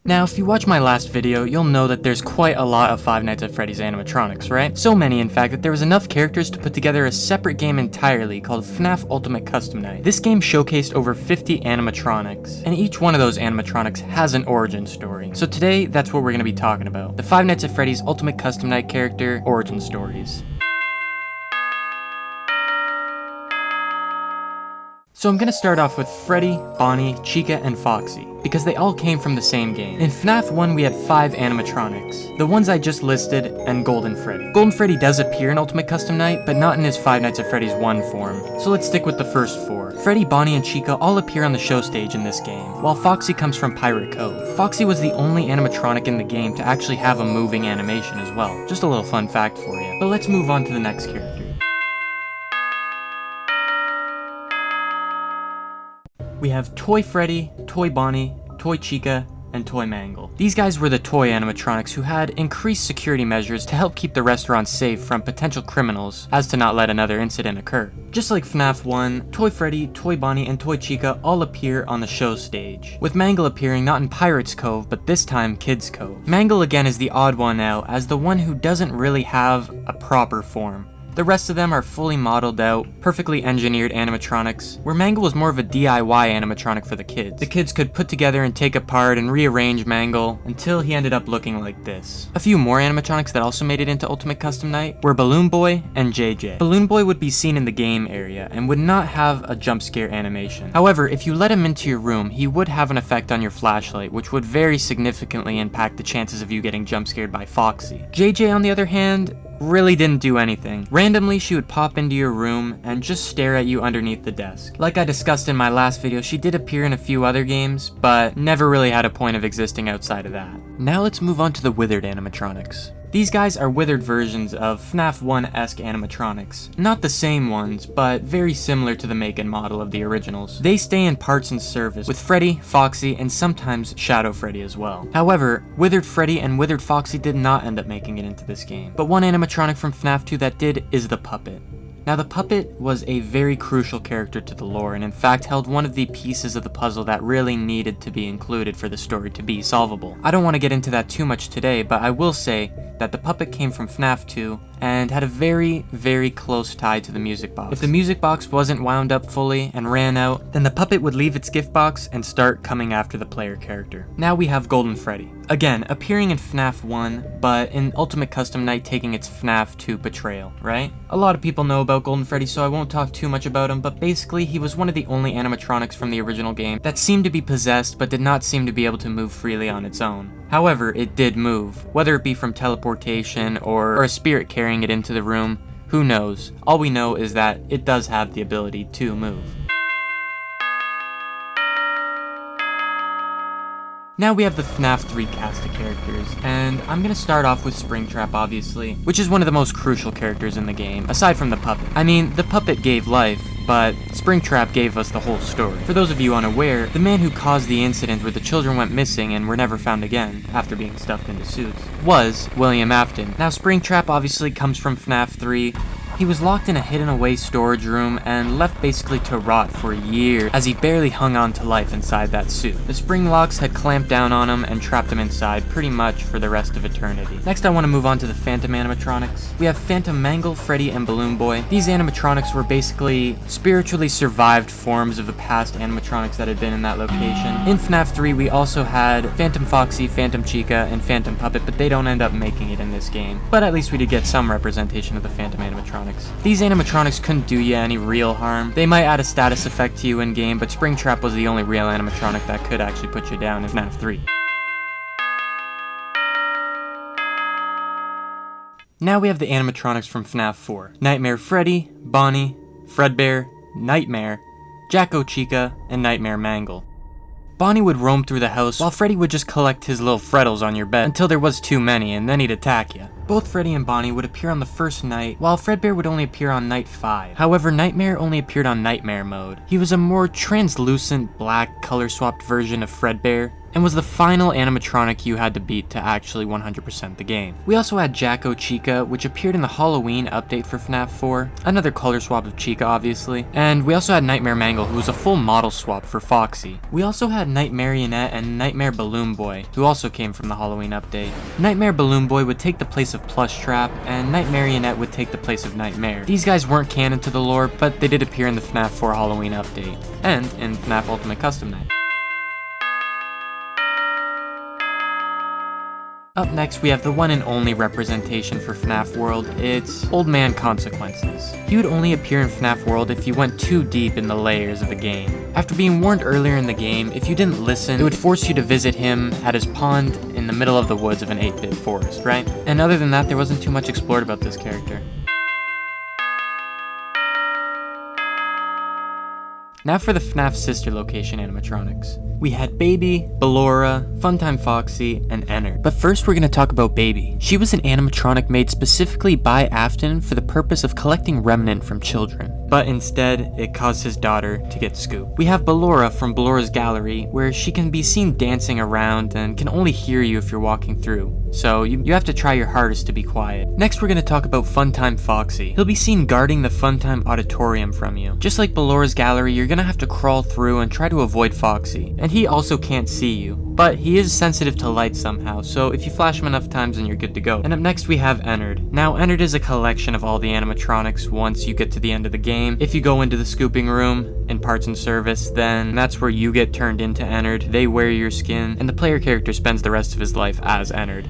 Now, if you watch my last video, you'll know that there's quite a lot of Five Nights at Freddy's animatronics, right? So many, in fact, that there was enough characters to put together a separate game entirely called FNAF Ultimate Custom Night. This game showcased over 50 animatronics, and each one of those animatronics has an origin story. So today, that's what we're going to be talking about. The Five Nights at Freddy's Ultimate Custom Night character origin stories. So I'm gonna start off with Freddy, Bonnie, Chica, and Foxy, because they all came from the same game. In FNAF 1 we had 5 animatronics, the ones I just listed, and Golden Freddy. Golden Freddy does appear in Ultimate Custom Night, but not in his Five Nights at Freddy's 1 form, so let's stick with the first 4. Freddy, Bonnie, and Chica all appear on the show stage in this game, while Foxy comes from Pirate Cove. Foxy was the only animatronic in the game to actually have a moving animation as well. Just a little fun fact for you. But let's move on to the next character. We have Toy Freddy, Toy Bonnie, Toy Chica, and Toy Mangle. These guys were the toy animatronics who had increased security measures to help keep the restaurant safe from potential criminals, as to not let another incident occur. Just like FNAF 1, Toy Freddy, Toy Bonnie, and Toy Chica all appear on the show stage, with Mangle appearing not in Pirates Cove, but this time Kids Cove. Mangle again is the odd one out, as the one who doesn't really have a proper form. The rest of them are fully modeled out, perfectly engineered animatronics, where Mangle was more of a DIY animatronic for the kids. The kids could put together and take apart and rearrange Mangle until he ended up looking like this. A few more animatronics that also made it into Ultimate Custom Night were Balloon Boy and JJ. Balloon Boy would be seen in the game area and would not have a jump scare animation. However, if you let him into your room, he would have an effect on your flashlight, which would very significantly impact the chances of you getting jump scared by Foxy. JJ, on the other hand, really didn't do anything. Randomly, she would pop into your room and just stare at you underneath the desk. Like I discussed in my last video, she did appear in a few other games, but never really had a point of existing outside of that. Now let's move on to the withered animatronics. These guys are withered versions of FNAF 1-esque animatronics. Not the same ones, but very similar to the make and model of the originals. They stay in parts and service, with Freddy, Foxy, and sometimes Shadow Freddy as well. However, withered Freddy and withered Foxy did not end up making it into this game. But one animatronic from FNAF 2 that did is the Puppet. Now, the Puppet was a very crucial character to the lore, and in fact held one of the pieces of the puzzle that really needed to be included for the story to be solvable. I don't want to get into that too much today, but I will say that the Puppet came from FNAF 2 and had a very, very close tie to the music box. If the music box wasn't wound up fully and ran out, then the Puppet would leave its gift box and start coming after the player character. Now we have Golden Freddy. Again, appearing in FNAF 1, but in Ultimate Custom Night taking its FNAF 2 portrayal, right? A lot of people know about Golden Freddy, so I won't talk too much about him, but basically he was one of the only animatronics from the original game that seemed to be possessed but did not seem to be able to move freely on its own. However, it did move, whether it be from teleportation or a spirit carrying it into the room, who knows. All we know is that it does have the ability to move. Now we have the FNAF 3 cast of characters, and I'm gonna start off with Springtrap, obviously, which is one of the most crucial characters in the game, aside from the Puppet. I mean, the Puppet gave life, but Springtrap gave us the whole story. For those of you unaware, the man who caused the incident where the children went missing and were never found again, after being stuffed into suits, was William Afton. Now, Springtrap obviously comes from FNAF 3. He was locked in a hidden away storage room and left basically to rot for years as he barely hung on to life inside that suit. The spring locks had clamped down on him and trapped him inside pretty much for the rest of eternity. Next I want to move on to the Phantom animatronics. We have Phantom Mangle, Freddy, and Balloon Boy. These animatronics were basically spiritually survived forms of the past animatronics that had been in that location. In FNAF 3 we also had Phantom Foxy, Phantom Chica, and Phantom Puppet, but they don't end up making it in this game. But at least we did get some representation of the Phantom animatronics. These animatronics couldn't do you any real harm. They might add a status effect to you in game, but Springtrap was the only real animatronic that could actually put you down in FNAF 3. Now we have the animatronics from FNAF 4. Nightmare Freddy, Bonnie, Fredbear, Nightmare, Jacko Chica, and Nightmare Mangle. Bonnie would roam through the house, while Freddy would just collect his little Freddles on your bed until there was too many, and then he'd attack you. Both Freddy and Bonnie would appear on the first night, while Fredbear would only appear on night 5. However, Nightmare only appeared on Nightmare mode. He was a more translucent, black, color-swapped version of Fredbear, and was the final animatronic you had to beat to actually 100% the game. We also had Jacko Chica, which appeared in the Halloween update for FNAF 4, another color swap of Chica obviously, and we also had Nightmare Mangle, who was a full model swap for Foxy. We also had Night Marionette and Nightmare Balloon Boy, who also came from the Halloween update. Nightmare Balloon Boy would take the place of Plush Trap, and Night Marionette would take the place of Nightmare. These guys weren't canon to the lore, but they did appear in the FNAF 4 Halloween update, and in FNAF Ultimate Custom Night. Up next, we have the one and only representation for FNAF World. It's Old Man Consequences. He would only appear in FNAF World if you went too deep in the layers of the game. After being warned earlier in the game, if you didn't listen, it would force you to visit him at his pond in the middle of the woods of an 8-bit forest, right? And other than that, there wasn't too much explored about this character. Now for the FNAF sister location animatronics. We had Baby, Ballora, Funtime Foxy, and Ennard. But first we're going to talk about Baby. She was an animatronic made specifically by Afton for the purpose of collecting remnant from children. But instead, it caused his daughter to get scooped. We have Ballora from Ballora's Gallery, where she can be seen dancing around and can only hear you if you're walking through. So you have to try your hardest to be quiet. Next we're going to talk about Funtime Foxy. He'll be seen guarding the Funtime Auditorium from you. Just like Ballora's Gallery, you're going to have to crawl through and try to avoid Foxy. And he also can't see you, but he is sensitive to light somehow, so if you flash him enough times then you're good to go. And up next we have Ennard. Now Ennard is a collection of all the animatronics once you get to the end of the game. If you go into the scooping room in Parts and Service, then that's where you get turned into Ennard. They wear your skin, and the player character spends the rest of his life as Ennard.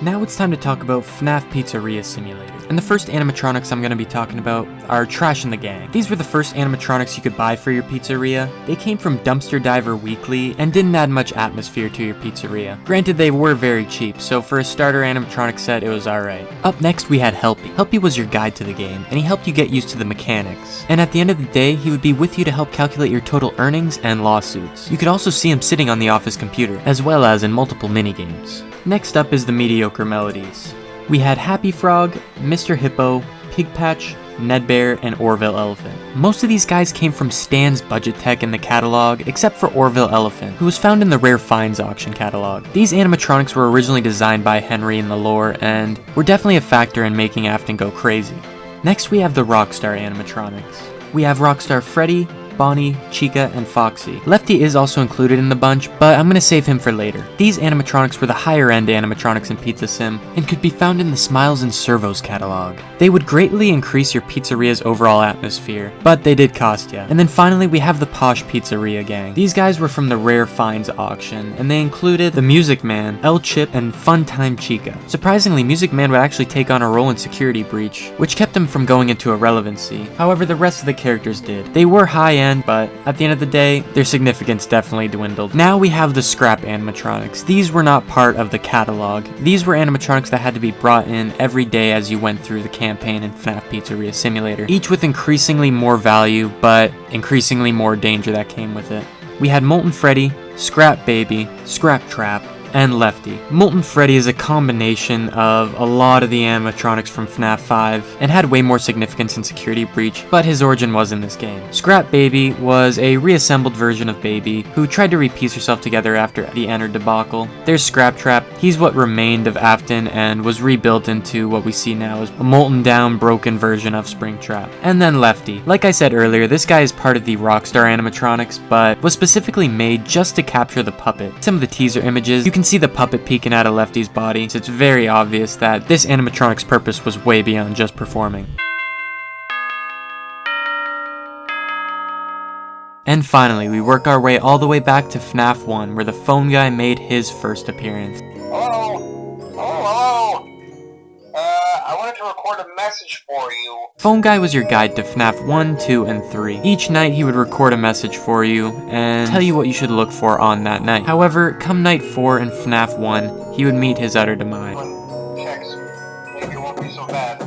Now it's time to talk about FNAF Pizzeria Simulator. And the first animatronics I'm going to be talking about are Trash and the Gang. These were the first animatronics you could buy for your pizzeria. They came from Dumpster Diver Weekly and didn't add much atmosphere to your pizzeria. Granted, they were very cheap, so for a starter animatronic set, it was alright. Up next, we had Helpy. Helpy was your guide to the game, and he helped you get used to the mechanics. And at the end of the day, he would be with you to help calculate your total earnings and lawsuits. You could also see him sitting on the office computer, as well as in multiple minigames. Next up is the mediocre melodies. We had Happy Frog, Mr. Hippo, Pig Patch, Ned Bear, and Orville Elephant. Most of these guys came from Stan's budget tech in the catalog, except for Orville Elephant, who was found in the Rare Finds auction catalog. These animatronics were originally designed by Henry in the lore, and were definitely a factor in making Afton go crazy. Next we have the Rockstar animatronics. We have Rockstar Freddy, Bonnie, Chica, and Foxy. Lefty is also included in the bunch, but I'm gonna save him for later. These animatronics were the higher end animatronics in Pizza Sim, and could be found in the Smiles and Servos catalog. They would greatly increase your pizzeria's overall atmosphere, but they did cost ya. And then finally we have the Posh Pizzeria Gang. These guys were from the Rare Finds auction, and they included the Music Man, El Chip, and Funtime Chica. Surprisingly, Music Man would actually take on a role in Security Breach, which kept him from going into irrelevancy. However, the rest of the characters did. They were high end, but at the end of the day, their significance definitely dwindled. Now we have the scrap animatronics. These were not part of the catalog. These were animatronics that had to be brought in every day as you went through the campaign in FNAF Pizzeria Simulator, each with increasingly more value, but increasingly more danger that came with it. We had Molten Freddy, Scrap Baby, Scrap Trap, and Lefty. Molten Freddy is a combination of a lot of the animatronics from FNAF 5, and had way more significance in Security Breach, but his origin was in this game. Scrap Baby was a reassembled version of Baby, who tried to repiece herself together after the Ennard debacle. There's Scrap Trap. He's what remained of Afton, and was rebuilt into what we see now as a molten down, broken version of Springtrap. And then Lefty. Like I said earlier, this guy is part of the Rockstar animatronics, but was specifically made just to capture the puppet. Some of the teaser images, you can see the puppet peeking out of Lefty's body, so it's very obvious that this animatronic's purpose was way beyond just performing. And finally, we work our way all the way back to FNAF 1, where the phone guy made his first appearance. Hello? Hello? I wanted to record a message for you. Phone Guy was your guide to FNAF 1, 2, and 3. Each night he would record a message for you, and tell you what you should look for on that night. However, come night 4 in FNAF 1, he would meet his utter demise. Checks. Maybe it won't be so bad.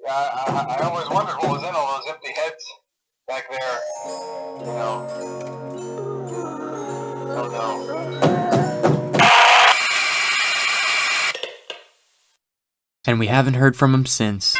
I always wondered what was in all those empty heads back there. You know. Oh no. And we haven't heard from him since.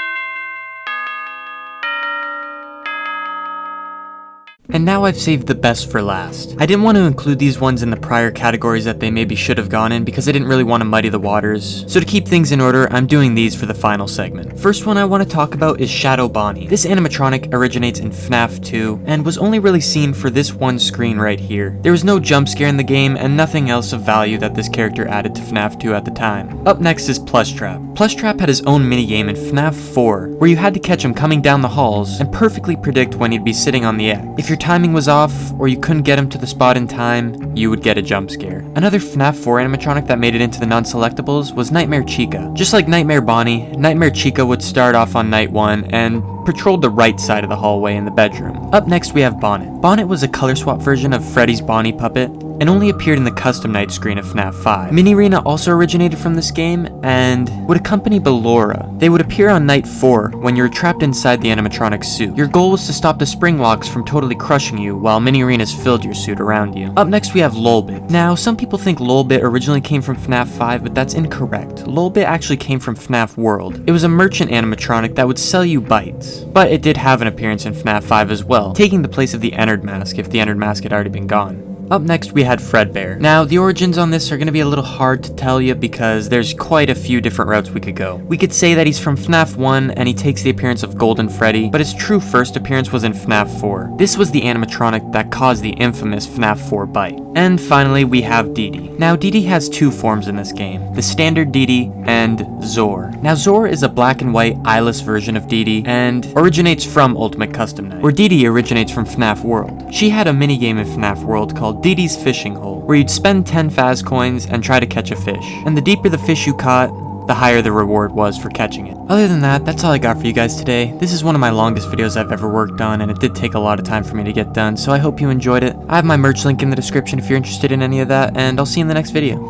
And now I've saved the best for last. I didn't want to include these ones in the prior categories that they maybe should have gone in because I didn't really want to muddy the waters. So to keep things in order, I'm doing these for the final segment. First one I want to talk about is Shadow Bonnie. This animatronic originates in FNAF 2 and was only really seen for this one screen right here. There was no jump scare in the game and nothing else of value that this character added to FNAF 2 at the time. Up next is Plush Trap. Plush Trap had his own minigame in FNAF 4 where you had to catch him coming down the halls and perfectly predict when he'd be sitting on the egg. If your timing was off or you couldn't get him to the spot in time, you would get a jump scare. Another FNAF 4 animatronic that made it into the non-selectables was Nightmare Chica. Just like Nightmare Bonnie, Nightmare Chica would start off on night 1 and patrolled the right side of the hallway in the bedroom. Up next we have Bonnet. Bonnet was a color swap version of Freddy's Bonnie puppet and only appeared in the custom night screen of FNAF 5. Mini-Rena also originated from this game and would accompany Ballora. They would appear on night 4 when you were trapped inside the animatronic suit. Your goal was to stop the spring locks from totally crushing you while Mini-Renas filled your suit around you. Up next we have Lolbit. Now some people think Lolbit originally came from FNAF 5, but that's incorrect. Lolbit actually came from FNAF World. It was a merchant animatronic that would sell you bites. But it did have an appearance in FNAF 5 as well, taking the place of the Ennard mask if the Ennard mask had already been gone. Up next we had Fredbear. Now the origins on this are going to be a little hard to tell you because there's quite a few different routes we could go. We could say that he's from FNAF 1 and he takes the appearance of Golden Freddy, but his true first appearance was in FNAF 4. This was the animatronic that caused the infamous FNAF 4 bite. And finally we have Dee Dee. Now Dee Dee has two forms in this game, the standard Dee Dee and Zor. Now Zor is a black and white eyeless version of Dee Dee and originates from Ultimate Custom Night, where Dee Dee originates from FNAF World. She had a minigame in FNAF World called Dee Dee's Fishing Hole, where you'd spend 10 Faz coins and try to catch a fish. And the deeper the fish you caught, the higher the reward was for catching it. Other than that, that's all I got for you guys today. This is one of my longest videos I've ever worked on, and it did take a lot of time for me to get done, so I hope you enjoyed it. I have my merch link in the description if you're interested in any of that, and I'll see you in the next video.